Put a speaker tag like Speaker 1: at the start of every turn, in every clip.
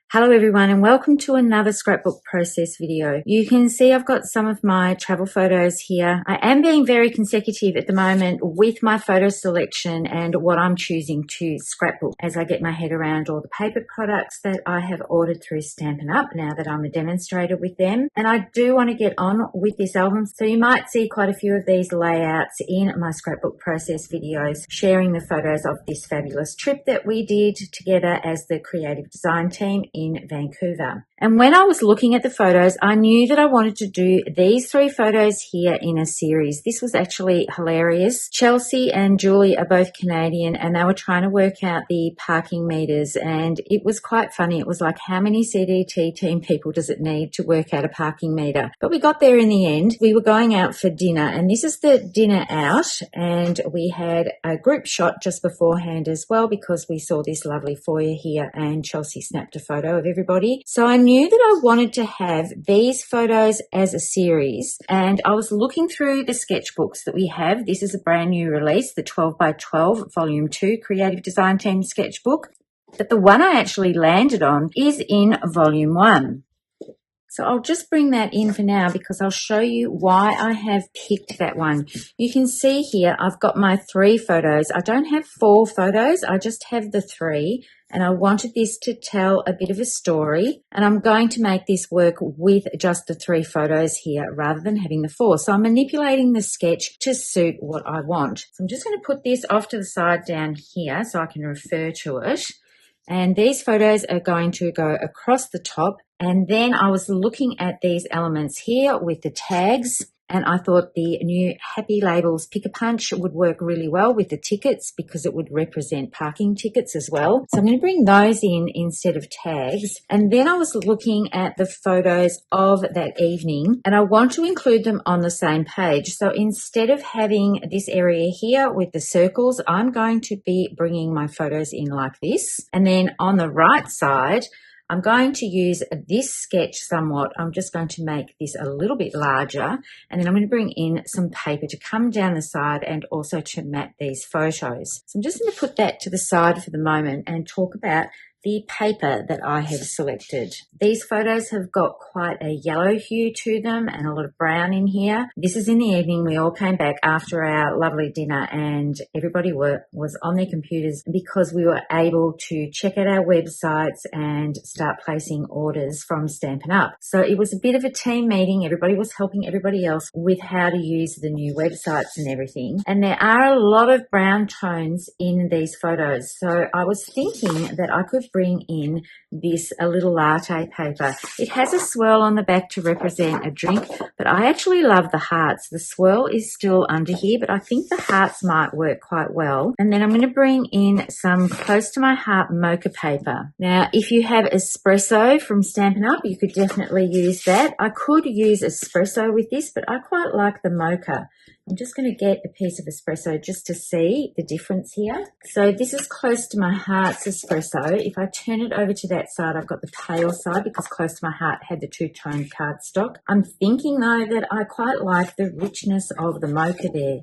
Speaker 1: Hello everyone and welcome to another scrapbook process video. You can see I've got some of my travel photos here. I am being very consecutive at the moment with my photo selection and what I'm choosing to scrapbook as I get my head around all the paper products that I have ordered through Stampin' Up now that I'm a demonstrator with them. And I do want to get on with this album, so you might see quite a few of these layouts in my scrapbook process videos sharing the photos of this fabulous trip that we did together as the creative design team in Vancouver. And when I was looking at the photos, I knew that I wanted to do these three photos here in a series. This was actually hilarious. Chelsea and Julie are both Canadian and they were trying to work out the parking meters, and it was quite funny. It was like, how many CDT team people does it need to work out a parking meter? But we got there in the end. We were going out for dinner, and this is the dinner out, and we had a group shot just beforehand as well because we saw this lovely foyer here and Chelsea snapped a photo of everybody. So I knew that I wanted to have these photos as a series, and I was looking through the sketchbooks that we have. This is a brand new release, the 12 by 12 Volume 2 Creative Design Team sketchbook. But the one I actually landed on is in Volume 1. So I'll just bring that in for now because I'll show you why I have picked that one. You can see here I've got my three photos. I don't have four photos, I just have the three. And I wanted this to tell a bit of a story, and I'm going to make this work with just the three photos here rather than having the four. So I'm manipulating the sketch to suit what I want. So I'm just going to put this off to the side down here so I can refer to it. And these photos are going to go across the top. And then I was looking at these elements here with the tags, and I thought the new Happy Labels Pick-a-Punch would work really well with the tickets because it would represent parking tickets as well. So I'm going to bring those in instead of tags. And then I was looking at the photos of that evening, and I want to include them on the same page. So instead of having this area here with the circles, I'm going to be bringing my photos in like this. And then on the right side, I'm going to use this sketch somewhat. I'm just going to make this a little bit larger, and then I'm going to bring in some paper to come down the side and also to map these photos. So I'm just going to put that to the side for the moment and talk about the paper that I have selected. These photos have got quite a yellow hue to them and a lot of brown in here. This is in the evening. We all came back after our lovely dinner and everybody was on their computers because we were able to check out our websites and start placing orders from Stampin' Up. So it was a bit of a team meeting. Everybody was helping everybody else with how to use the new websites and everything. And there are a lot of brown tones in these photos. So I was thinking that I could bring in this a little latte paper. It has a swirl on the back to represent a drink, but I actually love the hearts. The swirl is still under here, but I think the hearts might work quite well. And then I'm going to bring in some close to my heart Mocha paper. Now, if you have espresso from Stampin' Up, you could definitely use that. I could use espresso with this, but I quite like the Mocha. I'm just going to get a piece of espresso just to see the difference here. So this is close to my heart's espresso. If I turn it over to that side, I've got the pale side because close to my heart had the two-tone cardstock. I'm thinking though that I quite like the richness of the Mocha there.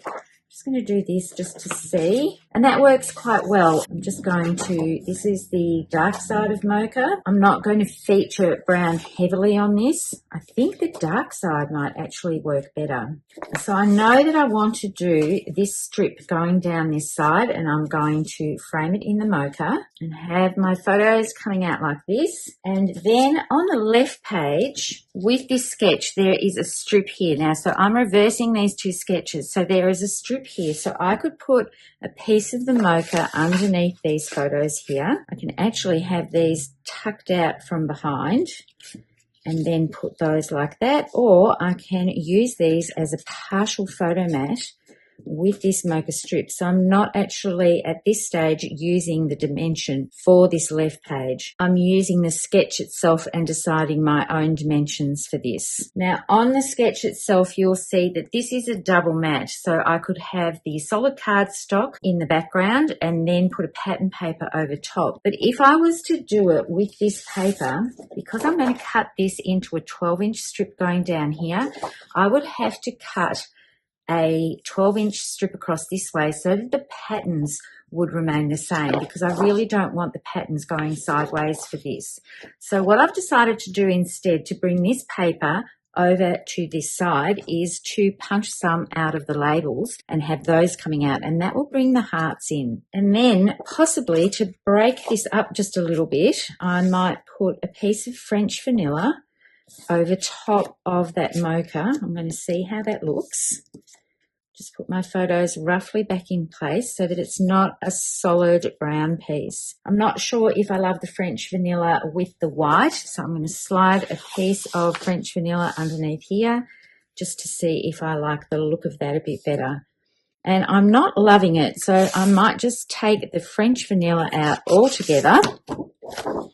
Speaker 1: Just going to do this just to see, and that works quite well. I'm just going to, this is the dark side of Mocha. I'm not going to feature brown heavily on this. I think the dark side might actually work better. So I know that I want to do this strip going down this side, and I'm going to frame it in the Mocha and have my photos coming out like this. And then on the left page with this sketch, there is a strip here. Now, so I'm reversing these two sketches. So there is a strip here, so I could put a piece of the Mocha underneath these photos here. I can actually have these tucked out from behind and then put those like that, or I can use these as a partial photo mat with this Mocha strip. So I'm not actually at this stage using the dimension for this left page. I'm using the sketch itself and deciding my own dimensions for this. Now on the sketch itself, you'll see that this is a double mat. So I could have the solid cardstock in the background and then put a pattern paper over top. But if I was to do it with this paper, because I'm going to cut this into a 12-inch strip going down here, I would have to cut a 12-inch strip across this way so that the patterns would remain the same because I really don't want the patterns going sideways for this. So what I've decided to do instead to bring this paper over to this side is to punch some out of the labels and have those coming out, and that will bring the hearts in. And then possibly to break this up just a little bit, I might put a piece of French vanilla over top of that Mocha. I'm going to see how that looks. Just put my photos roughly back in place so that it's not a solid brown piece. I'm not sure if I love the French vanilla with the white, so I'm going to slide a piece of French vanilla underneath here just to see if I like the look of that a bit better. And I'm not loving it, so I might just take the French vanilla out altogether.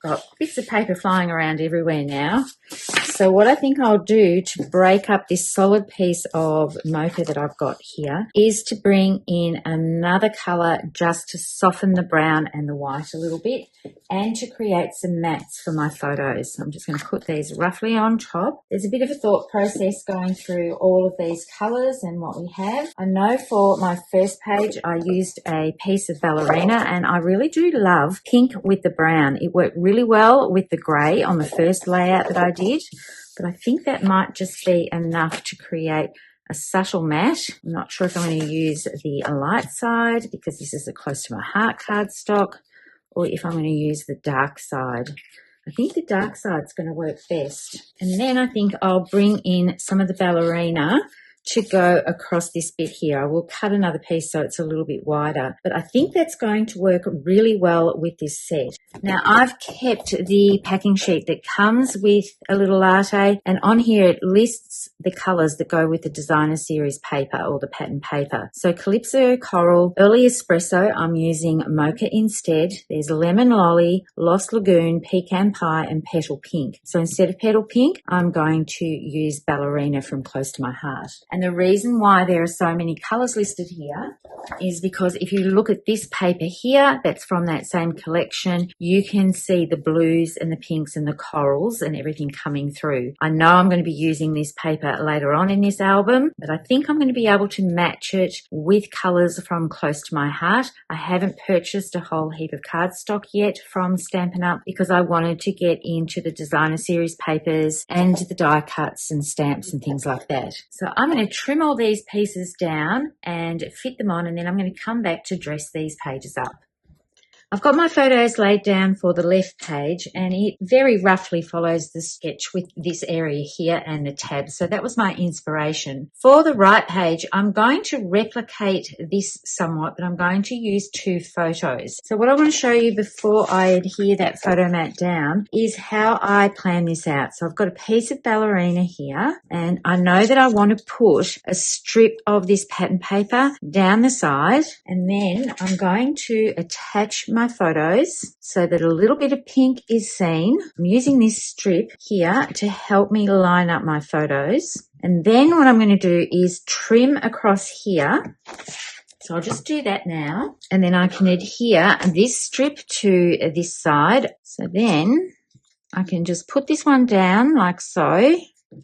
Speaker 1: Got bits of paper flying around everywhere now. So what I think I'll do to break up this solid piece of Mocha that I've got here is to bring in another colour just to soften the brown and the white a little bit and to create some mats for my photos. So I'm just going to put these roughly on top. There's a bit of a thought process going through all of these colours and what we have. I know for my first page I used a piece of Ballerina, and I really do love pink with the brown. It worked really well with the grey on the first layout that I did, but I think that might just be enough to create a subtle matte. I'm not sure if I'm going to use the light side because this is a close to my heart cardstock, or if I'm going to use the dark side. I think the dark side's going to work best. And then I think I'll bring in some of the Ballerina to go across this bit here. I will cut another piece so it's a little bit wider, but I think that's going to work really well with this set. Now I've kept the packing sheet that comes with a little latte, and on here it lists the colours that go with the designer series paper or the pattern paper. So Calypso Coral, Early Espresso, I'm using Mocha instead. There's Lemon Lolly, Lost Lagoon, Pecan Pie and Petal Pink. So instead of Petal Pink, I'm going to use Ballerina from Close to My Heart. And the reason why there are so many colours listed here is because if you look at this paper here, that's from that same collection, you can see the blues and the pinks and the corals and everything coming through. I know I'm going to be using this paper later on in this album, but I think I'm going to be able to match it with colours from Close to My Heart. I haven't purchased a whole heap of cardstock yet from Stampin' Up because I wanted to get into the designer series papers and the die cuts and stamps and things like that. So I'm going to trim all these pieces down and fit them on, and then I'm going to come back to dress these pages up. I've got my photos laid down for the left page, and it very roughly follows the sketch with this area here and the tabs. So that was my inspiration. For the right page, I'm going to replicate this somewhat, but I'm going to use two photos. So what I want to show you before I adhere that photo mat down is how I plan this out. So I've got a piece of Ballerina here, and I know that I want to put a strip of this pattern paper down the side, and then I'm going to attach my photos so that a little bit of pink is seen. I'm using this strip here to help me line up my photos. And then what I'm going to do is trim across here. So I'll just do that now. And then I can adhere this strip to this side. So then I can just put this one down like so,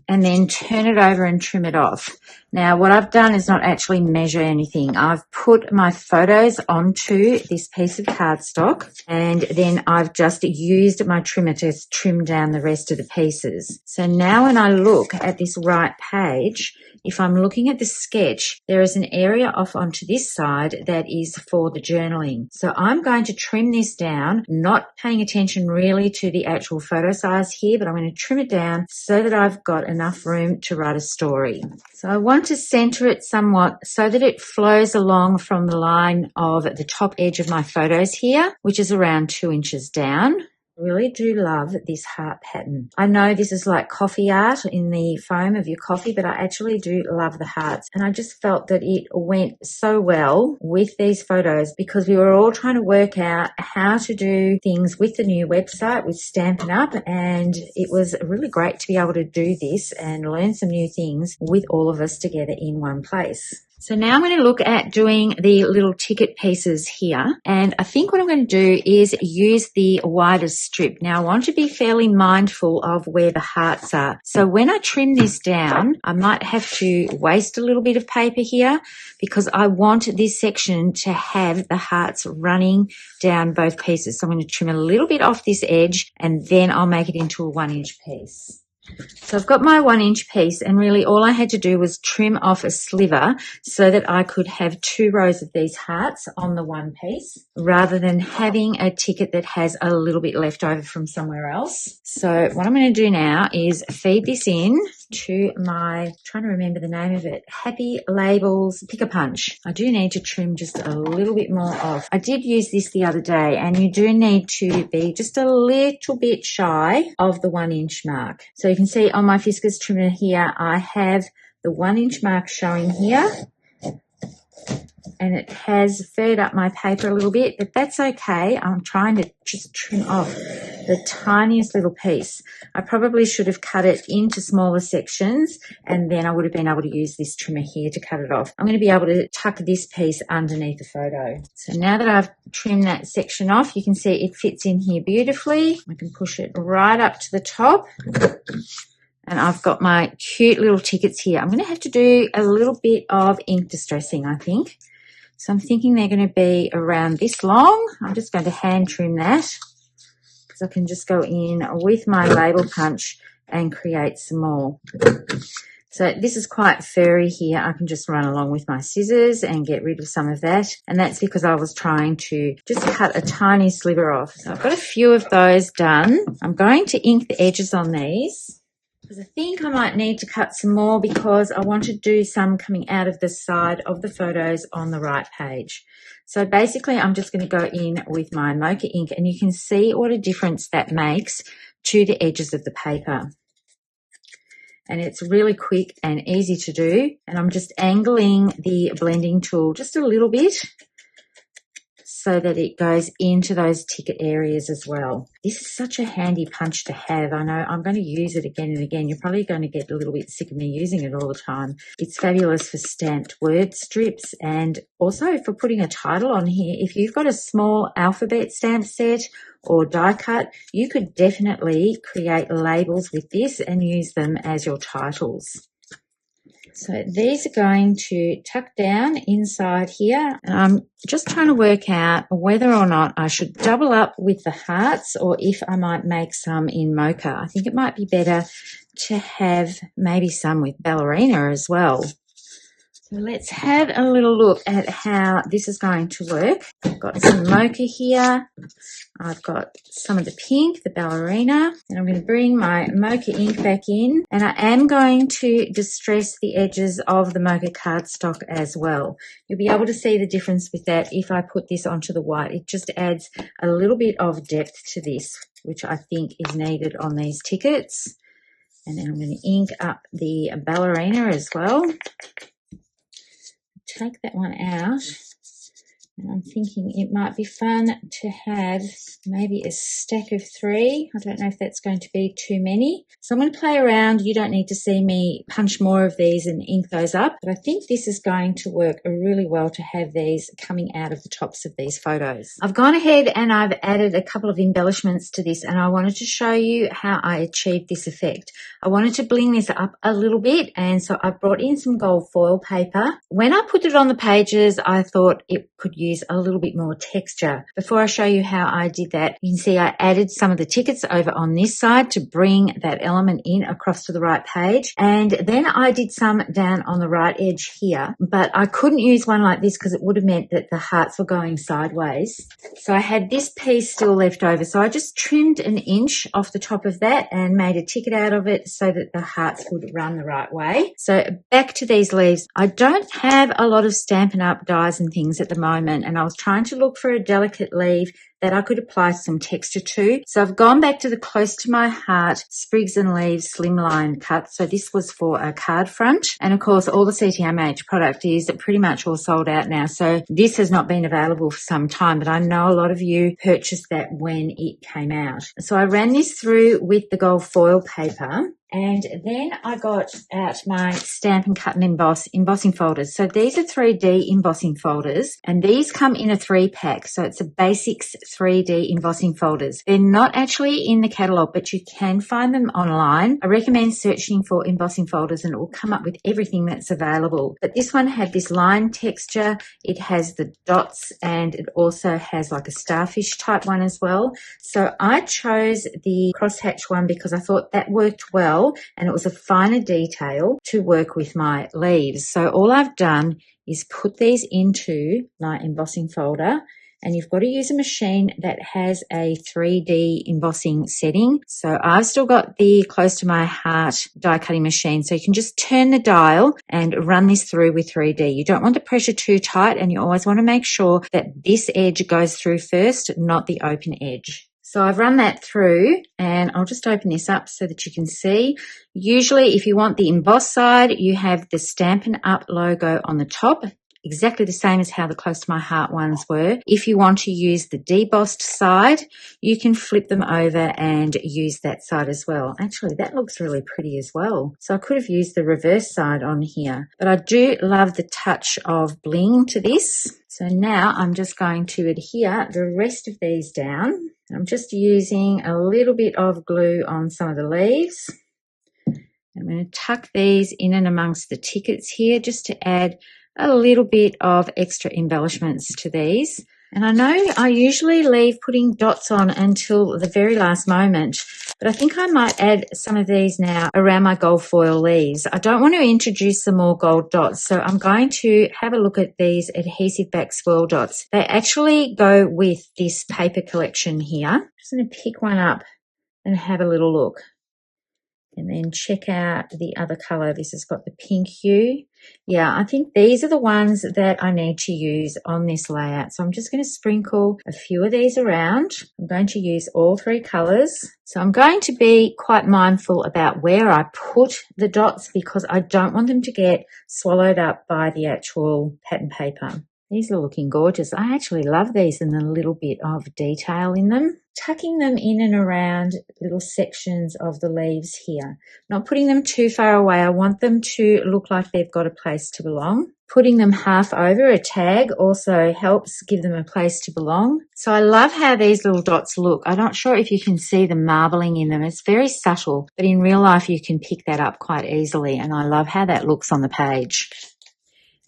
Speaker 1: and then turn it over and trim it off. Now, what I've done is not actually measure anything. I've put my photos onto this piece of cardstock, and then I've just used my trimmer to trim down the rest of the pieces. So now when I look at this right page, if I'm looking at the sketch, there is an area off onto this side that is for the journaling. So I'm going to trim this down, not paying attention really to the actual photo size here, but I'm going to trim it down so that I've got enough room to write a story. So I want to center it somewhat so that it flows along from the line of the top edge of my photos here, which is around 2 inches down. I really do love this heart pattern. I know this is like coffee art in the foam of your coffee, but I actually do love the hearts. And I just felt that it went so well with these photos because we were all trying to work out how to do things with the new website with Stampin' Up, and it was really great to be able to do this and learn some new things with all of us together in one place. So now I'm going to look at doing the little ticket pieces here. And I think what I'm going to do is use the wider strip. Now I want to be fairly mindful of where the hearts are. So when I trim this down, I might have to waste a little bit of paper here because I want this section to have the hearts running down both pieces. So I'm going to trim a little bit off this edge and then I'll make it into a 1-inch piece. So I've got my 1-inch piece and really all I had to do was trim off a sliver so that I could have 2 rows of these hearts on the one piece rather than having a ticket that has a little bit left over from somewhere else. So what I'm going to do now is feed this in to my, trying to remember the name of it, Happy Labels Pick-a-Punch. I do need to trim just a little bit more off. I did use this the other day and you do need to be just a little bit shy of the 1-inch mark. So you can see on my Fiskars trimmer here, I have the 1-inch mark showing here. And it has furred up my paper a little bit, but that's okay. I'm trying to just trim off the tiniest little piece. I probably should have cut it into smaller sections and then I would have been able to use this trimmer here to cut it off. I'm going to be able to tuck this piece underneath the photo. So now that I've trimmed that section off, you can see it fits in here beautifully. I can push it right up to the top. And I've got my cute little tickets here. I'm going to have to do a little bit of ink distressing, I think. So I'm thinking they're going to be around this long. I'm just going to hand trim that because I can just go in with my label punch and create some more. So this is quite furry here. I can just run along with my scissors and get rid of some of that. And that's because I was trying to just cut a tiny sliver off. So I've got a few of those done. I'm going to ink the edges on these, because I think I might need to cut some more because I want to do some coming out of the side of the photos on the right page. So basically I'm just going to go in with my Mocha ink and you can see what a difference that makes to the edges of the paper. And it's really quick and easy to do. And I'm just angling the blending tool just a little bit so that it goes into those ticket areas as well. This is such a handy punch to have. I know I'm going to use it again and again. You're probably going to get a little bit sick of me using it all the time. It's fabulous for stamped word strips and also for putting a title on here. If you've got a small alphabet stamp set or die cut, you could definitely create labels with this and use them as your titles. So these are going to tuck down inside here. And I'm just trying to work out whether or not I should double up with the hearts or if I might make some in Mocha. I think it might be better to have maybe some with Ballerina as well. So let's have a little look at how this is going to work. I've got some Mocha here. I've got some of the pink, the Ballerina, and I'm going to bring my Mocha ink back in. And I am going to distress the edges of the Mocha cardstock as well. You'll be able to see the difference with that if I put this onto the white. It just adds a little bit of depth to this, which I think is needed on these tickets. And then I'm going to ink up the Ballerina as well. Take that one out, and I'm thinking it might be fun to have maybe a stack of 3. I don't know if that's going to be too many. So I'm going to play around. You don't need to see me punch more of these and ink those up, but I think this is going to work really well to have these coming out of the tops of these photos. I've gone ahead and I've added a couple of embellishments to this, and I wanted to show you how I achieved this effect. I wanted to bling this up a little bit, and so I brought in some gold foil paper. When I put it on the pages, I thought it could use a little bit more texture. Before I show you how I did that, you can see I added some of the tickets over on this side to bring that element in across to the right page. And then I did some down on the right edge here, but I couldn't use one like this because it would have meant that the hearts were going sideways. So I had this piece still left over. So I just trimmed 1 inch off the top of that and made a ticket out of it so that the hearts would run the right way. So back to these leaves. I don't have a lot of Stampin' Up! Dies and things at the moment, and I was trying to look for a delicate leaf that I could apply some texture to. So I've gone back to the Close to My Heart Sprigs and Leaves Slimline cut. So this was for a card front. And of course, all the CTMH product is pretty much all sold out now. So this has not been available for some time, but I know a lot of you purchased that when it came out. So I ran this through with the gold foil paper. And then I got out my Stamp and Cut and Emboss embossing folders. So these are 3D embossing folders, and these come in a 3-pack. So it's a Basics 3D embossing folders. They're not actually in the catalogue, but you can find them online. I recommend searching for embossing folders and it will come up with everything that's available. But this one had this line texture. It has the dots, and it also has like a starfish type one as well. So I chose the crosshatch one because I thought that worked well, and it was a finer detail to work with my leaves. So all I've done is put these into my embossing folder, and you've got to use a machine that has a 3D embossing setting. So I've still got the Close to My Heart die cutting machine. So you can just turn the dial and run this through with 3D. You don't want the pressure too tight, and you always want to make sure that this edge goes through first, not the open edge. So I've run that through, and I'll just open this up so that you can see. Usually if you want the emboss side, you have the Stampin' Up logo on the top, exactly the same as how the Close to My Heart ones were. If you want to use the debossed side, you can flip them over and use that side as well. Actually, that looks really pretty as well. So I could have used the reverse side on here, but I do love the touch of bling to this. So now I'm just going to adhere the rest of these down. I'm just using a little bit of glue on some of the leaves. I'm going to tuck these in and amongst the tickets here just to add a little bit of extra embellishments to these. And I know I usually leave putting dots on until the very last moment, but I think I might add some of these now around my gold foil leaves. I don't want to introduce some more gold dots, so I'm going to have a look at these adhesive back swirl dots. They actually go with this paper collection here. I'm just going to pick one up and have a little look. And then check out the other colour. This has got the pink hue. Yeah, I think these are the ones that I need to use on this layout. So I'm just going to sprinkle a few of these around. I'm going to use all 3 colours. So I'm going to be quite mindful about where I put the dots because I don't want them to get swallowed up by the actual pattern paper. These are looking gorgeous. I actually love these and the little bit of detail in them. Tucking them in and around little sections of the leaves here. Not putting them too far away. I want them to look like they've got a place to belong. Putting them half over a tag also helps give them a place to belong. So I love how these little dots look. I'm not sure if you can see the marbling in them. It's very subtle, but in real life you can pick that up quite easily, and I love how that looks on the page.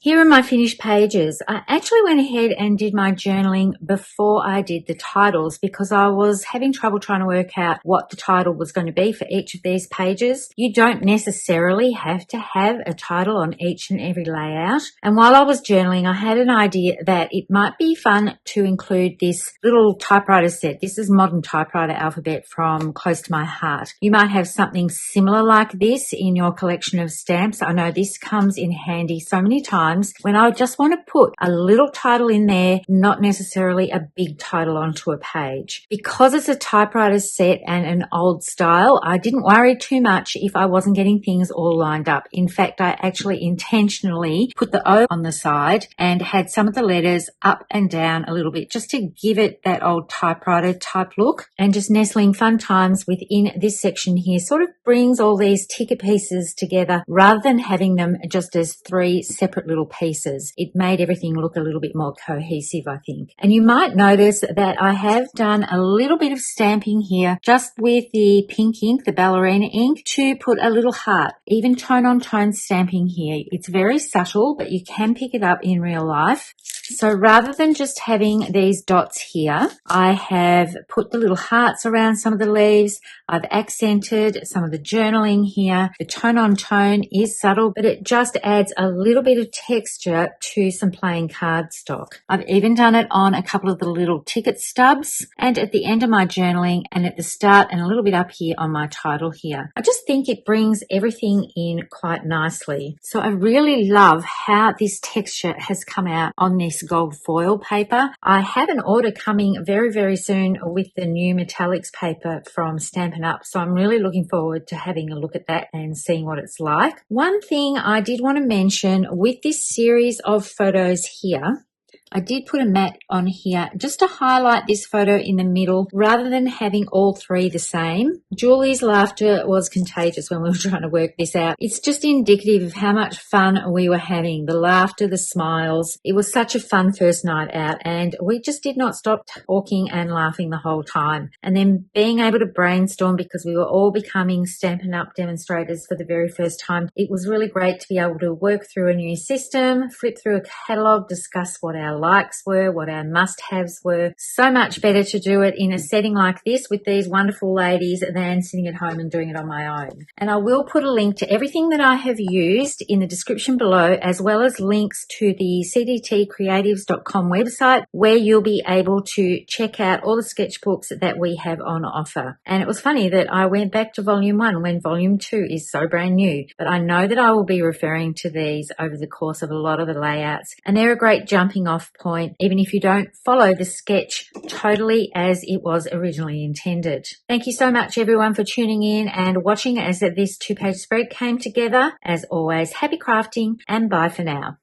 Speaker 1: Here are my finished pages. I actually went ahead and did my journaling before I did the titles because I was having trouble trying to work out what the title was going to be for each of these pages. You don't necessarily have to have a title on each and every layout. And while I was journaling, I had an idea that it might be fun to include this little typewriter set. This is Modern Typewriter Alphabet from Close to My Heart. You might have something similar like this in your collection of stamps. I know this comes in handy so many times when I just want to put a little title in there, not necessarily a big title onto a page. Because it's a typewriter set and an old style, I didn't worry too much if I wasn't getting things all lined up. In fact, I actually intentionally put the O on the side and had some of the letters up and down a little bit just to give it that old typewriter type look. And just nestling fun times within this section here sort of brings all these ticket pieces together rather than having them just as 3 separate little pieces. It made everything look a little bit more cohesive, I think. And you might notice that I have done a little bit of stamping here just with the pink ink, the Ballerina ink, to put a little heart. Even tone on tone stamping here. It's very subtle, but you can pick it up in real life. So rather than just having these dots here, I have put the little hearts around some of the leaves. I've accented some of the journaling here. The tone on tone is subtle, but it just adds a little bit of texture to some plain cardstock. I've even done it on a couple of the little ticket stubs and at the end of my journaling and at the start and a little bit up here on my title here. I just think it brings everything in quite nicely. So I really love how this texture has come out on this gold foil paper. I have an order coming very, very soon with the new metallics paper from Stampin' Up. So I'm really looking forward to having a look at that and seeing what it's like. One thing I did want to mention with this series of photos here, I did put a mat on here just to highlight this photo in the middle rather than having all three the same. Julie's laughter was contagious when we were trying to work this out. It's just indicative of how much fun we were having. The laughter, the smiles. It was such a fun first night out, and we just did not stop talking and laughing the whole time. And then being able to brainstorm, because we were all becoming Stampin' Up! Demonstrators for the very first time. It was really great to be able to work through a new system, flip through a catalogue, discuss what our likes were, what our must-haves were. So much better to do it in a setting like this with these wonderful ladies than sitting at home and doing it on my own. And I will put a link to everything that I have used in the description below, as well as links to the cdtcreatives.com website, where you'll be able to check out all the sketchbooks that we have on offer. And it was funny that I went back to volume 1 when volume 2 is so brand new, but I know that I will be referring to these over the course of a lot of the layouts, and they're a great jumping off point, even if you don't follow the sketch totally as it was originally intended. Thank you so much everyone for tuning in and watching as this 2-page spread came together. As always, happy crafting and bye for now.